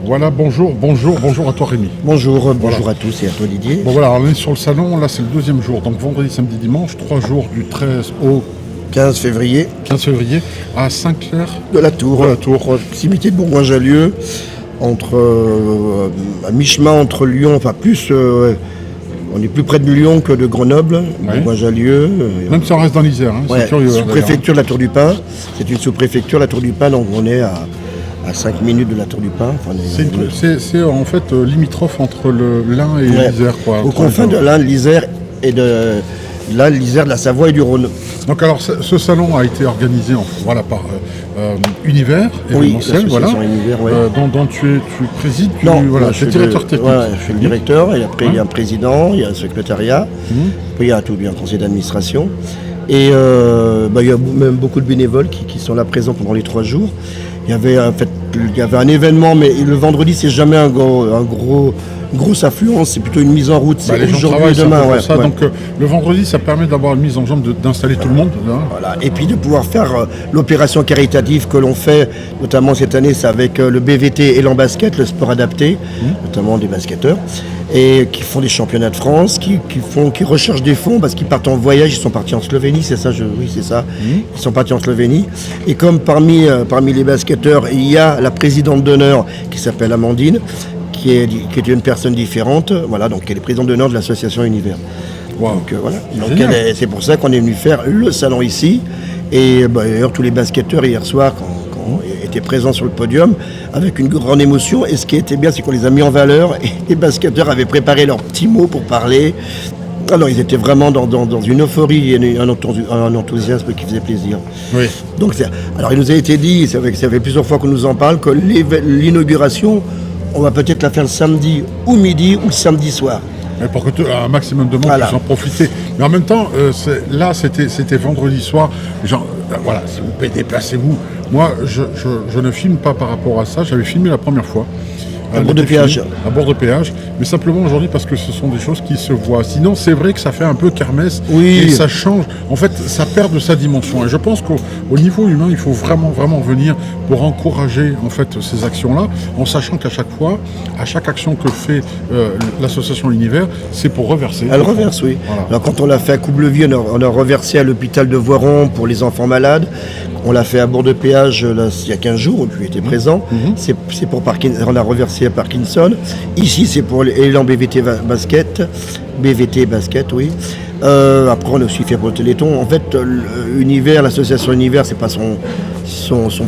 Voilà, bonjour à toi Rémi. Bonjour Voilà. à tous et à toi Didier. Bon voilà, on est sur le salon, là c'est le deuxième jour, donc vendredi, samedi, dimanche, 3 jours du 13 au 15 février 15 février à Saint-Clair. de la Tour, proximité de Bourgoin-Jallieu, à mi-chemin entre Lyon, enfin plus, on est plus près de Lyon que de Grenoble, Ouais. Bourgoin-Jallieu. Même si on reste dans l'Isère, hein, Ouais, c'est curieux. sous-préfecture de la Tour du Pin, c'est une sous-préfecture, la Tour du Pin, donc on est à 5 minutes de la Tour du Pin. Enfin, C'est en fait limitrophe entre le l'Ain et Ouais. l'Isère, quoi. Aux entre confins les de deux. l'Ain, de l'Isère et de l'Isère, de la Savoie et du Rhône. Donc alors ce salon a été organisé par Univers, événementiel, l'association Univers, ouais. dont tu présides, Non, voilà, moi, tu es directeur technique. je suis le directeur, et après il y a un président, il y a un secrétariat, puis il y a un conseil d'administration. Et il y a même beaucoup de bénévoles qui sont là présents pendant les 3 jours. Il y avait un événement, mais le vendredi c'est jamais une grosse affluence, c'est plutôt une mise en route. C'est Les gens aujourd'hui travaillent et demain. pour ça. Donc le vendredi, ça permet d'avoir une mise en jambe, d'installer tout le monde. Hein. Voilà. Et puis de pouvoir faire l'opération caritative que l'on fait, notamment cette année, c'est avec le BVT et l'Ambasket, le sport adapté, notamment des basketteurs, et qui font des championnats de France, qui recherchent des fonds parce qu'ils partent en voyage, ils sont partis en Slovénie, c'est ça, oui c'est ça, ils sont partis en Slovénie. Et comme parmi les basketteurs, il y a la présidente d'honneur qui s'appelle Amandine, qui est une personne différente, voilà, donc elle est présidente d'honneur de l'association Univers. Wow. Donc voilà. Donc Génial. c'est pour ça qu'on est venu faire le salon ici. Et d'ailleurs tous les basketteurs hier soir quand étaient présents sur le podium avec une grande émotion. Et ce qui était bien, c'est qu'on les a mis en valeur et les basketteurs avaient préparé leurs petits mots pour parler. Alors ils étaient vraiment dans une euphorie et un enthousiasme qui faisait plaisir. Oui. Donc alors il nous a été dit, c'est vrai que ça fait plusieurs fois qu'on nous en parle, que l'inauguration, on va peut-être la faire le samedi ou midi ou le samedi soir. Mais pour que un maximum de monde Voilà. puisse en profiter. Mais en même temps, c'était vendredi soir. Genre, voilà, si vous pouvez, déplacez-vous. Moi, je ne filme pas par rapport à ça. J'avais filmé la première fois. À bord de péage. À bord de péage. Mais simplement aujourd'hui parce que ce sont des choses qui se voient. Sinon, c'est vrai que ça fait un peu kermesse. Oui. Et ça change. En fait, ça perd de sa dimension. Et je pense qu'au niveau humain, il faut vraiment, vraiment venir pour encourager en fait ces actions-là, en sachant qu'à chaque fois, à chaque action que fait l'association Univers, c'est pour reverser. Elle reverse, oui. Voilà. Alors quand on l'a fait à Coublevieux, on a reversé à l'hôpital de Voiron pour les enfants malades. On l'a fait à bord de péage là, il y a 15 jours, où tu étais présent. C'est pour Parkinson, on a reversé à Parkinson. Ici, c'est pour l'élan BVT basket, oui. Après, on a aussi fait pour le Téléthon. En fait, l'association Univers, c'est pas son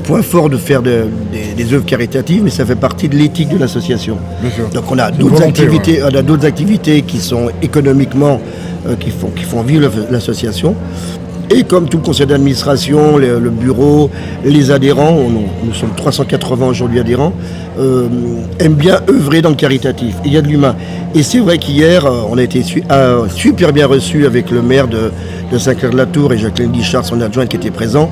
point fort de faire des œuvres caritatives, mais ça fait partie de l'éthique de l'association. Bien sûr. Donc on a C'est une d'autres volonté, activités, on a d'autres activités qui sont économiquement qui font vivre l'association. Et comme tout le conseil d'administration, le bureau, les adhérents, nous sommes 380 aujourd'hui adhérents, aiment bien œuvrer dans le caritatif. Il y a de l'humain. Et c'est vrai qu'hier, on a été super bien reçus avec le maire de Saint-Clair-de-la-Tour et Jacqueline Guichard, son adjointe qui était présent.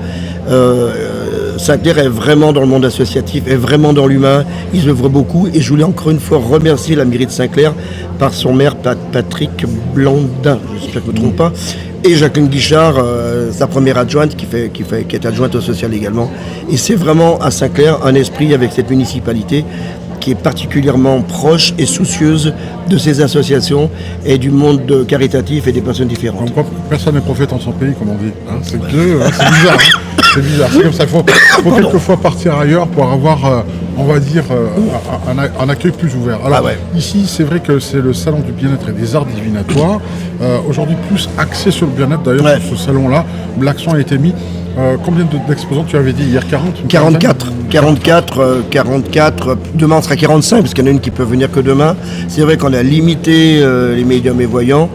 Saint-Clair est vraiment dans le monde associatif, est vraiment dans l'humain. Ils œuvrent beaucoup. Et je voulais encore une fois remercier la mairie de Saint-Clair par son maire Patrick Blandin, j'espère que je ne me trompe pas, et Jacqueline Guichard, sa première adjointe, qui est adjointe au social également. Et c'est vraiment à Saint-Clair un esprit avec cette municipalité qui est particulièrement proche et soucieuse de ces associations et du monde caritatif et des personnes différentes. Comme quoi, personne n'est prophète en son pays, comme on dit. Hein, c'est Dieu, hein, c'est bizarre. Hein. C'est bizarre. C'est comme ça. Il faut quelquefois partir ailleurs pour avoir, on va dire, un accueil plus ouvert. Alors, ici, c'est vrai que c'est le salon du bien-être et des arts divinatoires. Aujourd'hui, plus axé sur le bien-être. D'ailleurs, sur ce salon-là, l'accent a été mis. Combien d'exposants tu avais dit hier? 44. Demain on sera 45 parce qu'il y en a une qui peut venir que demain. C'est vrai qu'on a limité les médiums et voyants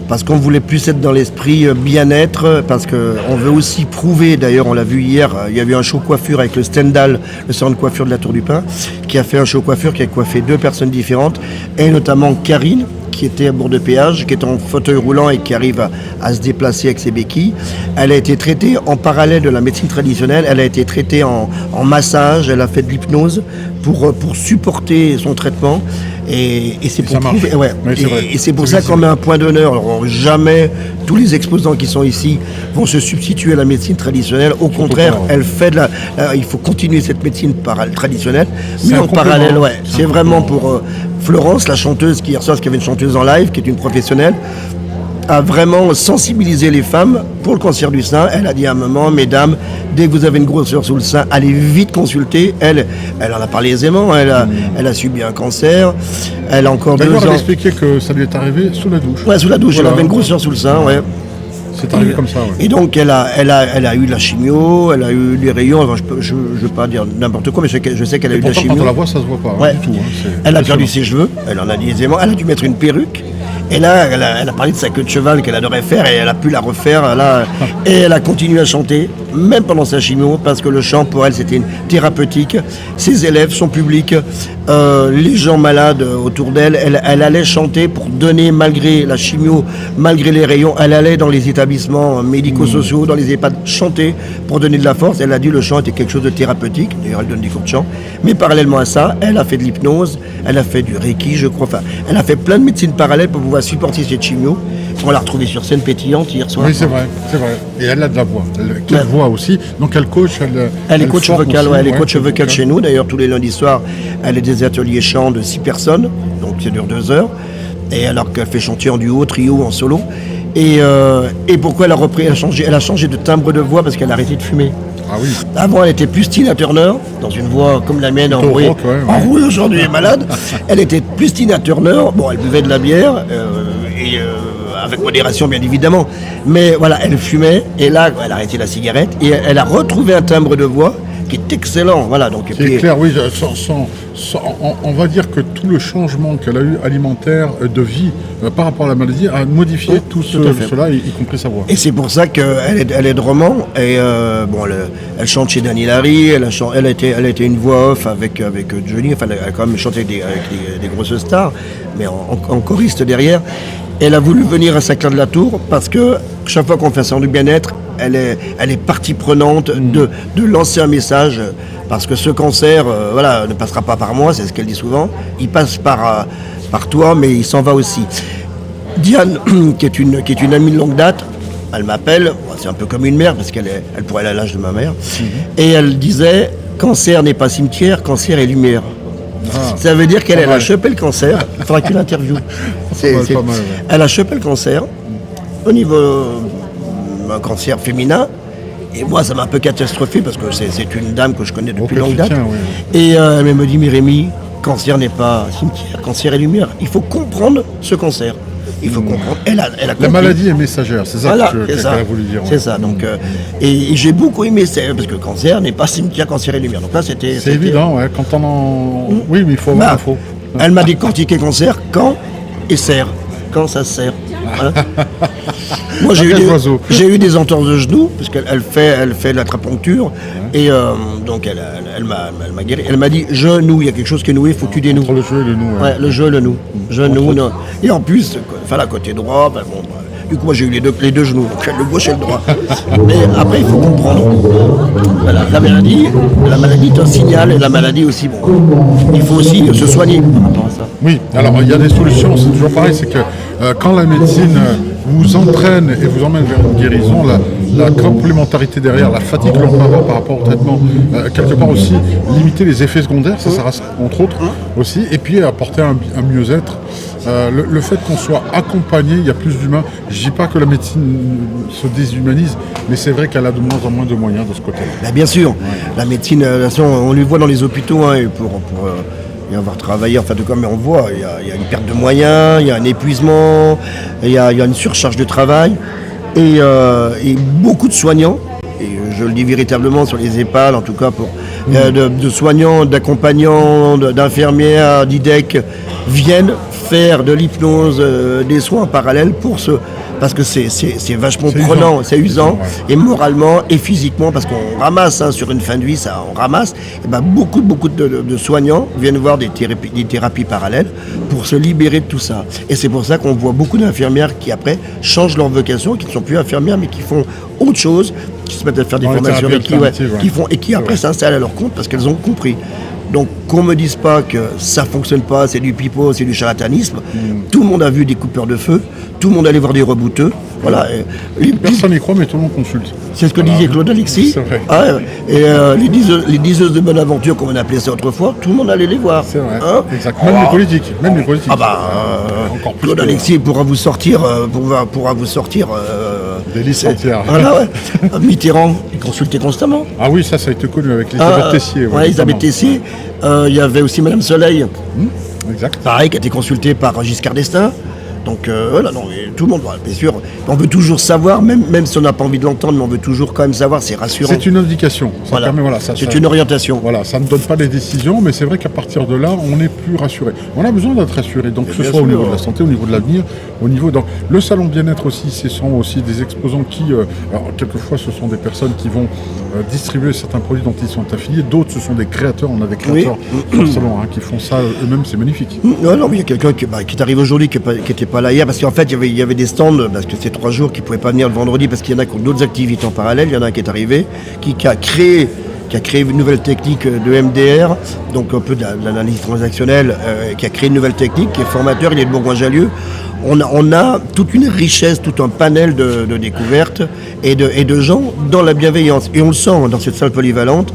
parce qu'on voulait plus être dans l'esprit bien-être, parce qu'on veut aussi prouver, d'ailleurs on l'a vu hier, il y a eu un show coiffure avec le Stendhal, le salon de coiffure de la Tour du Pin, qui a fait un show coiffure qui a coiffé 2 personnes différentes, et notamment Karine, qui était à bord de péage, qui est en fauteuil roulant et qui arrive à se déplacer avec ses béquilles. Elle a été traitée en parallèle de la médecine traditionnelle, elle a été traitée en massage, elle a fait de l'hypnose pour supporter son traitement. Et c'est pour prouver, et c'est pour ça qu'on met un point d'honneur. Alors, jamais tous les exposants qui sont ici vont se substituer à la médecine traditionnelle. Au contraire, elle fait il faut continuer cette médecine traditionnelle, mais en parallèle, ouais. C'est vraiment pour Florence, la chanteuse qui hier soir, qui avait une chanteuse en live, qui est une professionnelle, a vraiment sensibilisé les femmes pour le cancer du sein. Elle a dit à un moment, mesdames, dès que vous avez une grosseur sous le sein, allez vite consulter. Elle en a parlé aisément, elle a subi un cancer, elle a encore 2 ans. Elle a expliqué que ça lui est arrivé sous la douche. Ouais, sous la douche, voilà. Elle avait une grosseur sous le sein, ouais. C'est arrivé comme ça, ouais. Et donc elle a eu de la chimio, elle a eu les rayons, enfin, je ne veux pas dire n'importe quoi, mais je sais qu'elle a eu de la chimio. Quand on la voit, ça se voit pas, ouais. Du tout. Hein, elle a perdu ses cheveux, elle en a dit aisément, elle a dû mettre une perruque. Et là, elle a parlé de sa queue de cheval qu'elle adorait faire et elle a pu la refaire. Et elle a continué à chanter, même pendant sa chimio, parce que le chant, pour elle, c'était une thérapeutique. Ses élèves, son public, les gens malades autour d'elle, elle allait chanter pour donner, malgré la chimio, malgré les rayons, elle allait dans les établissements médico-sociaux, dans les EHPAD, chanter pour donner de la force. Elle a dit que le chant était quelque chose de thérapeutique. D'ailleurs, elle donne des cours de chant. Mais parallèlement à ça, elle a fait de l'hypnose, elle a fait du Reiki, je crois. Enfin, elle a fait plein de médecines parallèles pour pouvoir supporter cette chimio. On l'a retrouvée sur scène pétillante hier soir. Oui, c'est vrai. Et elle a de la voix. Quelle voix aussi. Donc elle coach, elle est coach vocale, elle est coach vocale chez nous. D'ailleurs, tous les lundis soirs, elle a des ateliers chant de 6 personnes. Donc ça dure 2 heures. Et alors qu'elle fait chanter en duo, trio, en solo. Et pourquoi elle a repris, elle a changé de timbre de voix parce qu'elle a arrêté de fumer. Ah oui. Avant, elle était plus Tina Turner, dans une voix comme la mienne, enrouée. Enrouée aujourd'hui, elle est malade. Elle était plus Tina Turner. Bon, elle buvait de la bière, avec modération, bien évidemment. Mais voilà, elle fumait. Et là, elle a arrêté la cigarette. Et elle a retrouvé un timbre de voix qui est excellent. Voilà, donc, c'est clair, oui. On va dire que tout le changement qu'elle a eu alimentaire, de vie, par rapport à la maladie, a modifié tout cela, y compris sa voix. Et c'est pour ça qu'elle est de roman. Et elle chante chez Dany Larry. Elle a été une voix off avec Johnny. Enfin, elle a quand même chanté avec des grosses stars, mais en choriste derrière. Elle a voulu venir à Saint-Clair-de-la-Tour parce que chaque fois qu'on fait un salon du bien-être, elle est partie prenante de lancer un message, parce que ce cancer ne passera pas par moi, c'est ce qu'elle dit souvent, il passe par toi, mais il s'en va aussi. Diane, qui est une amie de longue date, elle m'appelle, c'est un peu comme une mère, parce qu'elle pourrait aller à l'âge de ma mère, et elle disait, cancer n'est pas cimetière, cancer est lumière. Ah, ça veut dire qu'elle a chopé le cancer. Il faudra qu'une interview. Elle a chopé le cancer au niveau d'un cancer féminin. Et moi, ça m'a un peu catastrophé parce que c'est une dame que je connais depuis longue date. Oui. Et elle me dit, Rémi, cancer n'est pas cimetière, cancer est lumière. Il faut comprendre ce cancer. Il faut comprendre. Elle a la maladie est messagère, c'est ça qu'elle a voulu dire. C'est ça. Donc, et j'ai beaucoup aimé ça, parce que cancer n'est pas cimetière, cancer et lumière. Donc là, c'était évident, ouais. Quand on en. Oui, mais il faut avoir l'info. Elle m'a décortiqué cancer quand et sert. Quand ça sert. Voilà. Moi, j'ai eu des entorses de genoux, parce qu'elle fait de l'acupuncture, et donc elle m'a guéri. Elle m'a dit, genou, il y a quelque chose qui est noué, il faut que tu dénoues. Entre le jeu et le nou. Ouais, le jeu et le nou. Genou, et en plus, la côté droit, du coup, moi j'ai eu les deux genoux, donc le gauche et le droit. Mais après, il faut comprendre. Voilà, la maladie est un signal, et la maladie aussi, il faut aussi se soigner par rapport à ça. Oui, alors il y a des solutions, c'est toujours pareil, c'est que quand la médecine vous entraîne et vous emmène vers une guérison, la complémentarité derrière, la fatigue que l'on peut avoir par rapport au traitement, quelque part aussi limiter les effets secondaires, ça reste entre autres aussi, et puis apporter un mieux-être. Le fait qu'on soit accompagné, il y a plus d'humains. Je ne dis pas que la médecine se déshumanise, mais c'est vrai qu'elle a de moins en moins de moyens de ce côté-là. Bien sûr, la médecine, on lui voit dans les hôpitaux, pour y avoir travaillé, mais on voit, il y a une perte de moyens, il y a un épuisement, il y a une surcharge de travail, et beaucoup de soignants, et je le dis véritablement sur les EHPAD, en tout cas de soignants, d'accompagnants, d'infirmières, d'IDEC, viennent faire de l'hypnose, des soins en parallèle parce que c'est vachement prenant, c'est usant, et moralement et physiquement, parce qu'on ramasse sur une fin de vie, on ramasse. Et beaucoup de soignants viennent voir des thérapies parallèles pour se libérer de tout ça. Et c'est pour ça qu'on voit beaucoup d'infirmières qui après changent leur vocation, qui ne sont plus infirmières mais qui font autre chose, qui se mettent à faire des formations et qui après s'installent à leur compte parce qu'elles ont compris. Donc qu'on me dise pas que ça fonctionne pas, c'est du pipeau, c'est du charlatanisme. Tout le monde a vu des coupeurs de feu, tout le monde allait voir des rebouteux. Voilà. Personne n'y croit, mais tout le monde consulte. C'est ce que disait Claude Alexis. C'est vrai. Ah, et les diseuses de bonne aventure, comme on appelait ça autrefois, tout le monde allait les voir. C'est vrai. Hein, Exact. Même les politiques. Ah bah, encore plus Claude que- Alexis pourra vous sortir, Des listes entières. Voilà, ouais. Mitterrand, il consultait constamment. Ah oui, ça a été connu avec Elisabeth Tessier. Ouais, Elisabeth Tessier. Il y avait aussi Madame Soleil, Exact. pareil, qui a été consultée par Giscard d'Estaing. Donc voilà, non, et tout le monde, voilà, bien sûr, on veut toujours savoir, même si on n'a pas envie de l'entendre, mais on veut toujours quand même savoir, c'est rassurant. C'est une indication. Ça Voilà. permet, C'est une orientation. Voilà, ça ne donne pas les décisions, mais c'est vrai qu'à partir de là, on est plus rassuré. On a besoin d'être rassuré, donc que ce bien soit au sûr. niveau de la santé, au niveau de l'avenir, au niveau donc le salon bien-être aussi, ce sont aussi des exposants qui, alors quelquefois, ce sont des personnes qui vont distribuer certains produits dont ils sont affiliés, d'autres ce sont des créateurs. On a des créateurs sur le salon qui font ça eux-mêmes, c'est magnifique. Non, mais il y a quelqu'un qui est arrivé aujourd'hui, qui n'était pas là hier, parce qu'en fait, il y avait des stands, parce que c'est 3 jours, qui ne pouvaient pas venir le vendredi, parce qu'il y en a qui ont d'autres activités en parallèle. Il y en a un qui est arrivé, qui a créé une nouvelle technique de MDR, donc un peu de l'analyse transactionnelle, qui a créé une nouvelle technique, qui est formateur, il est de Bourgoin-Jallieu. On a toute une richesse, tout un panel de découvertes et de gens dans la bienveillance. Et on le sent dans cette salle polyvalente.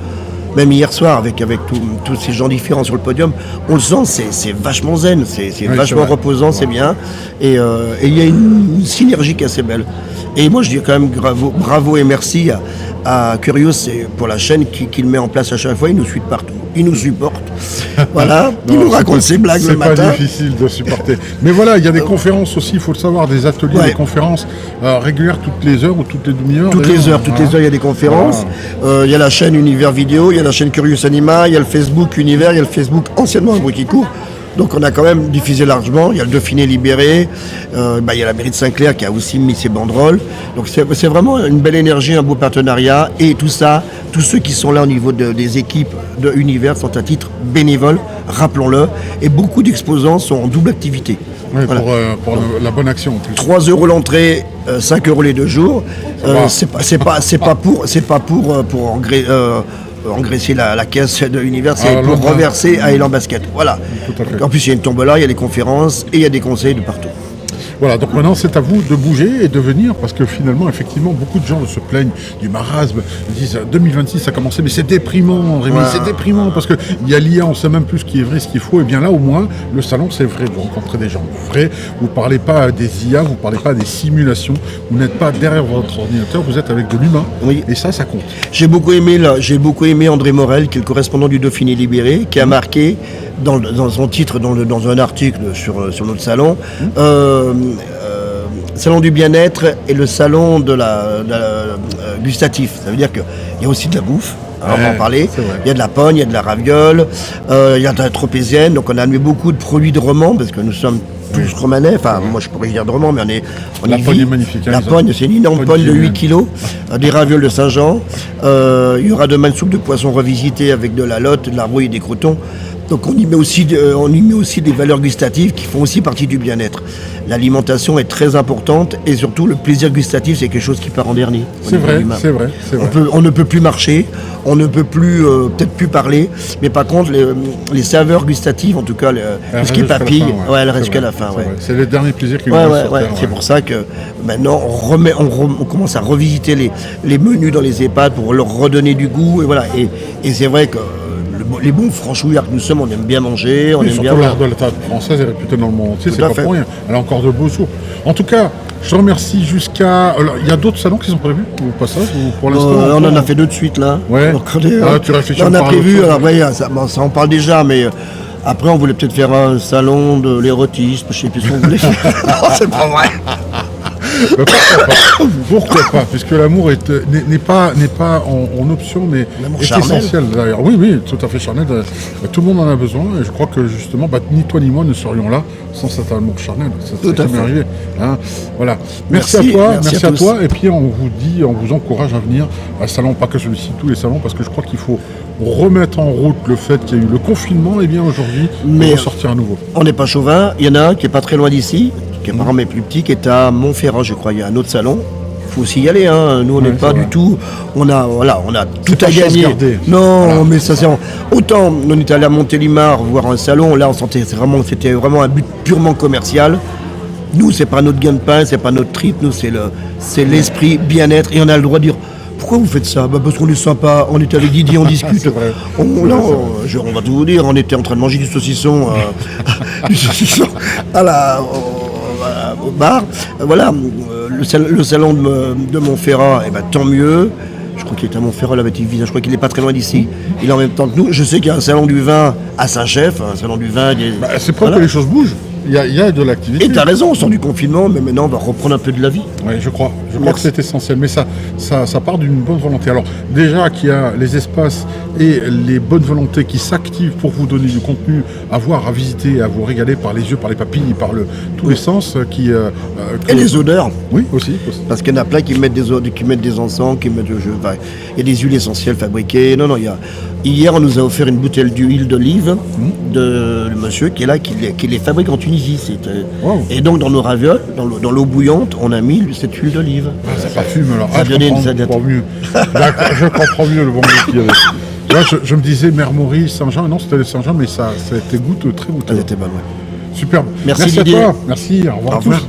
Même hier soir, avec tous ces gens différents sur le podium, on le sent, c'est vachement zen, c'est vachement vrai. reposant, c'est bien. Et il y a une synergie qui est assez belle. Et moi, je dis quand même bravo et merci à Curious pour la chaîne qu'il met en place à chaque fois. Il nous suit de partout, il nous supporte. Voilà, il nous raconte ses blagues le matin. C'est pas difficile de supporter. Mais voilà, il y a des conférences aussi, il faut le savoir, des ateliers, Ouais. des conférences régulières toutes les heures ou toutes les demi-heures. Toutes les heures, il y a des conférences. Il y a la chaîne Univers Vidéo, il y a la chaîne Curious Anima, il y a le Facebook Univers, il y a le Facebook anciennement Un bruit qui court. Donc on a quand même diffusé largement. Il y a le Dauphiné libéré, il y a la mairie de Saint-Clair qui a aussi mis ses banderoles. Donc c'est vraiment une belle énergie, un beau partenariat. Et tout ça, tous ceux qui sont là au niveau des équipes de Univers sont à titre bénévole, rappelons-le. Et beaucoup d'exposants sont en double activité. Oui, Voilà. pour la bonne action en plus. 3 € l'entrée, 5 € les 2 jours. va. C'est pas pour engraisser la caisse de l'univers, c'est Ah, pour non, reverser à Elan Basket. Voilà. Tout à fait. En plus, il y a une tombola, il y a des conférences et il y a des conseils de partout. Voilà, donc maintenant c'est à vous de bouger et de venir parce que finalement, effectivement, beaucoup de gens se plaignent du marasme. Ils disent 2026 ça a commencé, mais c'est déprimant, Rémi, c'est déprimant parce qu'il y a l'IA, on sait même plus ce qui est vrai, ce qu'il faut. Et bien là, au moins, le salon c'est vrai. Vous rencontrez des gens vrais, vous ne parlez pas à des IA, vous ne parlez pas à des simulations, vous n'êtes pas derrière votre ordinateur, vous êtes avec de l'humain. Oui. Et ça compte. J'ai beaucoup aimé André Morel, qui est le correspondant du Dauphiné libéré, qui a marqué dans son titre, dans un article sur notre salon, salon du bien-être et le salon de la gustatif. Ça veut dire qu'il y a aussi de la bouffe. On va en parler. Il y a de la pogne, il y a de la raviole, il y a de la tropézienne. Donc on a amené beaucoup de produits de romans parce que nous sommes tous romanais. Enfin, moi je pourrais dire de romans, mais on La y pogne vit. est magnifique. La pogne, c'est une énorme pogne de 8 kilos, des ravioles de Saint-Jean. Il y aura demain une soupe de poisson revisitée avec de la lotte, de la rouille et des crotons. Donc on y met aussi des valeurs gustatives qui font aussi partie du bien-être. L'alimentation est très importante et surtout le plaisir gustatif, c'est quelque chose qui part en dernier. C'est vrai, c'est vrai. On ne peut plus marcher, on ne peut plus peut-être plus parler, mais par contre les saveurs gustatives, en tout cas tout ce qui est papille, elles restent jusqu'à la fin. Ouais. C'est le dernier plaisir qui nous reste sur Terre, C'est pour ça que maintenant on commence à revisiter les menus dans les EHPAD pour leur redonner du goût et voilà. Et c'est vrai que les bons franchouillards que nous sommes, on aime bien manger, on aime bien. Surtout l'art de la table française est réputée dans le monde entier, c'est pas pour rien. Elle a encore de beaux jours. En tout cas, je te remercie jusqu'à. Il y a d'autres salons qui sont prévus au passage ou pour l'instant on en a fait 2 de suite là. Ouais. Donc, Tu réfléchis on a prévu. alors, Après, ça en parle déjà, mais. Après, on voulait peut-être faire un salon de l'érotisme, je sais plus ce qu'on voulait faire. Non, c'est pas vrai. Pourquoi pas, puisque l'amour n'est pas en option, mais est essentiel d'ailleurs. Oui, tout à fait charnel. Tout le monde en a besoin et je crois que justement, ni toi ni moi ne serions là sans cet amour charnel. Ça serait jamais arrivé. Hein, voilà. Merci à toi. Et puis on vous encourage à venir à un salon, pas que celui-ci, tous les salons, parce que je crois qu'il faut remettre en route le fait qu'il y a eu le confinement et bien aujourd'hui, mais ressortir à nouveau. On n'est pas chauvin. Il y en a un qui est pas très loin d'ici, qui est apparemment mais plus petit, qui est à Montferrand, je crois. Il y a un autre salon. Il faut aussi y aller. Hein. Nous, on n'est pas du tout. On a tout à gagner. Non, voilà. Mais ça c'est autant. On était allé à Montélimar voir un salon. Là, c'était vraiment un but purement commercial. Nous, c'est pas notre gain-pain, c'est pas notre trip, nous, c'est l'esprit bien-être. Et on a le droit de dire, pourquoi vous faites ça? Parce qu'on est sympa, on était avec Didier, on discute. C'est vrai. On va tout vous dire, on était en train de manger du saucisson, au bar. Voilà, le salon de Montferrat, tant mieux. Je crois qu'il est à Montferrat, la bâtisse vide. Je crois qu'il n'est pas très loin d'ici. Il est en même temps que nous. Je sais qu'il y a un salon du vin à Saint-Chef, un salon du vin. C'est preuve que les choses bougent. Il y a de l'activité. Et tu as raison, on sort du confinement, mais maintenant on va reprendre un peu de la vie. Oui, je crois que c'est essentiel, mais ça part d'une bonne volonté. Alors déjà qu'il y a les espaces et les bonnes volontés qui s'activent pour vous donner du contenu à voir, à visiter, à vous régaler par les yeux, par les papilles, par tous les sens Et les odeurs. Oui, aussi. Parce qu'il y en a plein qui mettent des odeurs, qui mettent des encens, il y a des huiles essentielles fabriquées. Non, hier on nous a offert une bouteille d'huile d'olive de monsieur qui est là, qui les fabrique en Tunisie. Wow. Et donc dans nos ravioles, dans l'eau bouillante, on a mis cette huile d'olive. Ça parfume alors. Je comprends mieux. Je comprends mieux le bon goût qu'il y avait. Là, je me disais Mère Maurice, Saint-Jean. Non, c'était le Saint-Jean, mais ça était goûteux, très goûteux. Elle était bonne, ouais. Superbe. Merci à Didier. toi. Merci, au revoir à tous.